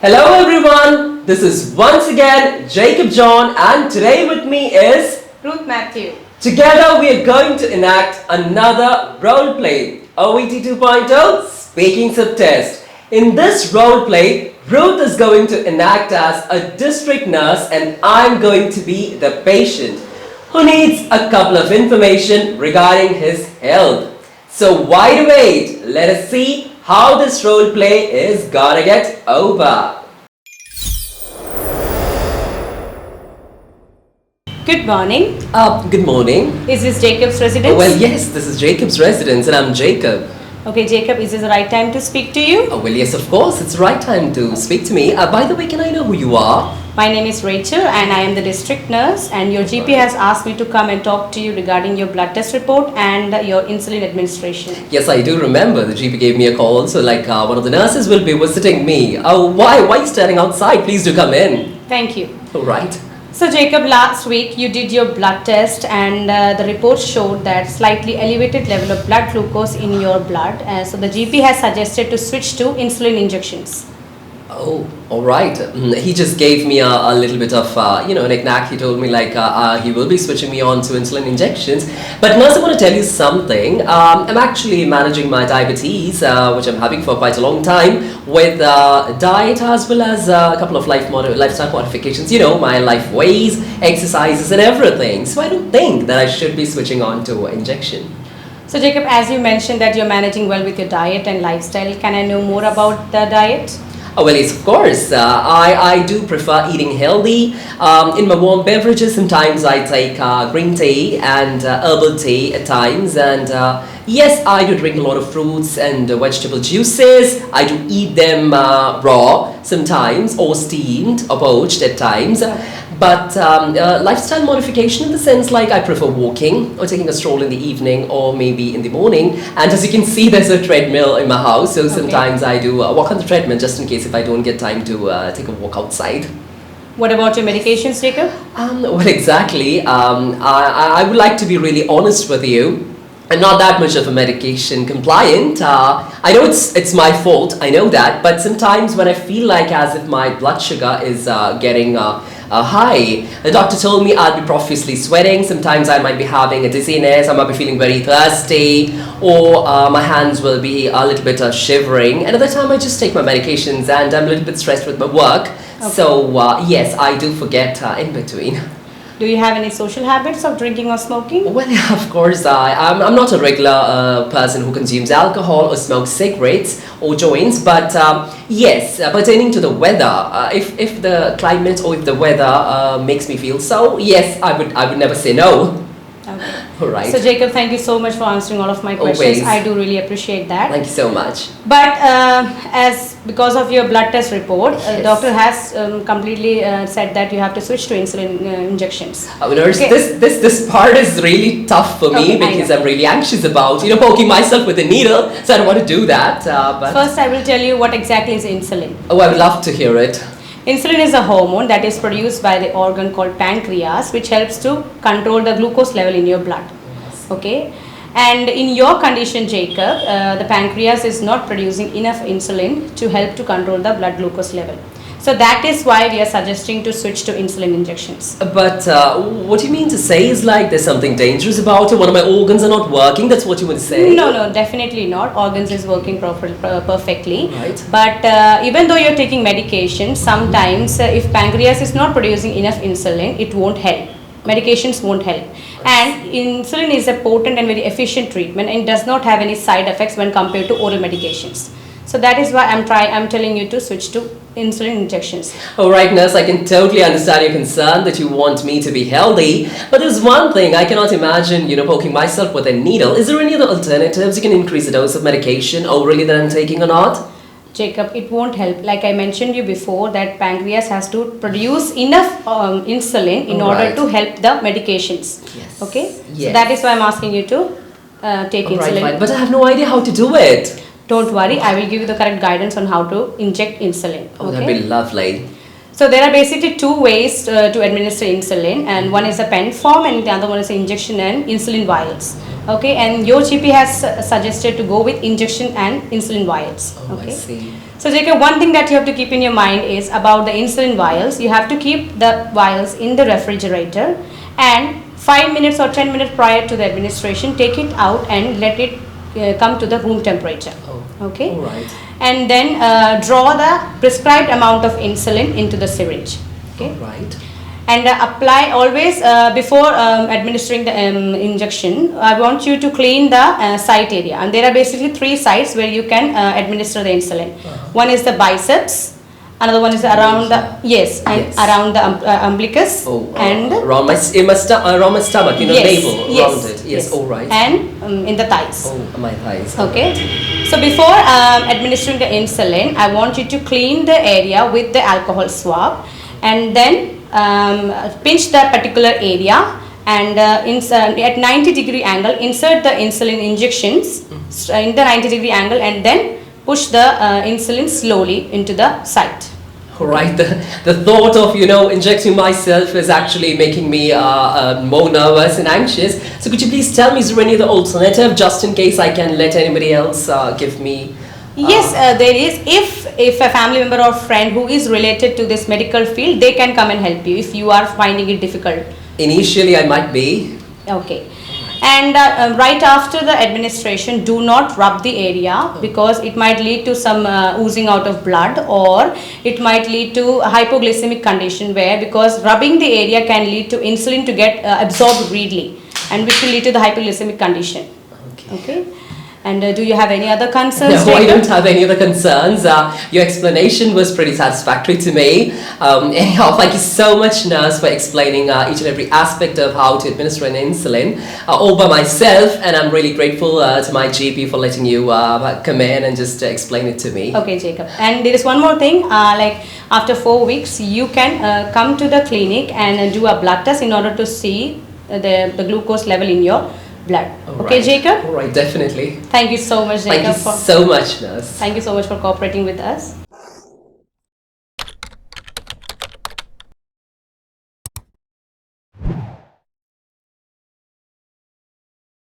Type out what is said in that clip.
Hello everyone, this is once again Jacob John and today with me is Ruth Matthew. Together we are going to enact another role play, OET 2.0 Speaking Subtest. In this role play, Ruth is going to enact as a district nurse and I'm going to be the patient who needs a couple of information regarding his health. So why wait? Let us see how this role play is gonna get over. Good morning. Good morning. Is this Jacob's residence? Well, yes, this is Jacob's residence and I'm Jacob. Okay, Jacob, is this the right time to speak to you? Well, yes, of course, it's the right time to speak to me. By the way, can I know who you are? My name is Rachel and I am the district nurse, and your GP has asked me to come and talk to you regarding your blood test report and your insulin administration. Yes, I do remember. The GP gave me a call, so one of the nurses will be visiting me. Oh, why are you standing outside? Please do come in. Thank you. All right. So Jacob, last week you did your blood test and the report showed that slightly elevated level of blood glucose in your blood. So the GP has suggested to switch to insulin injections. Oh, all right. He just gave me a little bit of, a knack. He told me he will be switching me on to insulin injections. But nurse, I want to tell you something. I'm actually managing my diabetes, which I'm having for quite a long time, with diet as well as a couple of lifestyle modifications. You know, my life ways, exercises and everything. So I don't think that I should be switching on to injection. So Jacob, as you mentioned that you're managing well with your diet and lifestyle, can I know more about the diet? Oh, well, yes, of course. I do prefer eating healthy. In my warm beverages, sometimes I take green tea and herbal tea at times. And yes, I do drink a lot of fruits and vegetable juices. I do eat them raw sometimes or steamed or poached at times. But lifestyle modification in the sense I prefer walking or taking a stroll in the evening or maybe in the morning. And as you can see, there's a treadmill in my house. So sometimes I do walk on the treadmill just in case if I don't get time to take a walk outside. What about your medications, Jacob? Well, exactly. I would like to be really honest with you. I'm not that much of a medication compliant. I know it's my fault, I know that, but sometimes when I feel as if my blood sugar is getting high, the doctor told me I'll be profusely sweating, sometimes I might be having a dizziness, I might be feeling very thirsty, or my hands will be a little bit shivering. Another time I just take my medications and I'm a little bit stressed with my work. Okay. So yes, I do forget in between. Do you have any social habits of drinking or smoking? Well, yeah, of course. I'm not a regular person who consumes alcohol or smokes cigarettes or joints, but yes, pertaining to the weather, if the climate or if the weather makes me feel so, yes, I would never say no. Okay. All right. So Jacob, thank you so much for answering all of my questions. Always. I do really appreciate that. Thank you so much. But because of your blood test report, Yes. the doctor has completely said that you have to switch to insulin injections. Nurse, Okay. this part is really tough for me Okay, because I'm really anxious about poking myself with a needle, so I don't want to do that. But First, I will tell you what exactly is insulin. I would love to hear it. Insulin is a hormone that is produced by the organ called pancreas, which helps to control the glucose level in your blood. Okay, and in your condition, Jacob, the pancreas is not producing enough insulin to help to control the blood glucose level. So that is why we are suggesting to switch to insulin injections. But what you mean to say is there's something dangerous about it? One of my organs are not working? That's what you would say? No, definitely not. Organs is working perfectly. Right. But even though you're taking medication, sometimes if pancreas is not producing enough insulin, it won't help. Medications won't help. And insulin is a potent and very efficient treatment and does not have any side effects when compared to oral medications. So that is why I'm telling you to switch to insulin injections. All right, nurse, I can totally understand your concern that you want me to be healthy. But there's one thing, I cannot imagine, poking myself with a needle. Is there any other alternatives? You can increase the dose of medication orally that I'm taking or not? Jacob, it won't help. Like I mentioned you before, that pancreas has to produce enough insulin in order to help the medications. Yes. Okay? Yes. So that is why I'm asking you to take insulin. Right, but I have no idea how to do it. Don't worry, I will give you the correct guidance on how to inject insulin. Oh, that'd be lovely. So there are basically two ways to administer insulin, and one is a pen form and the other one is injection and insulin vials. Okay, and your GP has suggested to go with injection and insulin vials. Oh, Okay. I see. So Jacob, one thing that you have to keep in your mind is about the insulin vials. You have to keep the vials in the refrigerator, and 5 minutes or 10 minutes prior to the administration, take it out and let it come to the room temperature. Okay. All right. And then draw the prescribed amount of insulin into the syringe. Okay. All right. And apply always before administering the injection. I want you to clean the site area, and there are basically 3 sites where you can administer the insulin. One is the biceps, another one is around the around the umbilicus, and around my stomach, navel, around it. Yes, all right. And in the thighs. My thighs. Okay. So before administering the insulin, I want you to clean the area with the alcohol swab, and then pinch that particular area, and at 90-degree angle insert the insulin injections in the 90-degree angle, and then push the insulin slowly into the site. Right, the thought of injecting myself is actually making me more nervous and anxious. So could you please tell me, is there any other alternative, just in case I can let anybody else give me? Yes, there is. If a family member or friend who is related to this medical field, they can come and help you if you are finding it difficult. Initially, I might be. Okay. And right after the administration, do not rub the area, because it might lead to some oozing out of blood, or it might lead to a hypoglycemic condition, where because rubbing the area can lead to insulin to get absorbed readily, and which will lead to the hypoglycemic condition. Okay. And do you have any other concerns? No, I don't have any other concerns. Your explanation was pretty satisfactory to me. Anyhow, thank you so much, nurse, for explaining each and every aspect of how to administer an insulin all by myself. And I'm really grateful to my GP for letting you come in and just explain it to me. Okay, Jacob. And there is one more thing. Like after 4 weeks, you can come to the clinic and do a blood test in order to see the glucose level in your blood. Okay, Jacob? All right, definitely. Thank you so much, Jacob. Thank you so much, nurse. Thank you so much for cooperating with us.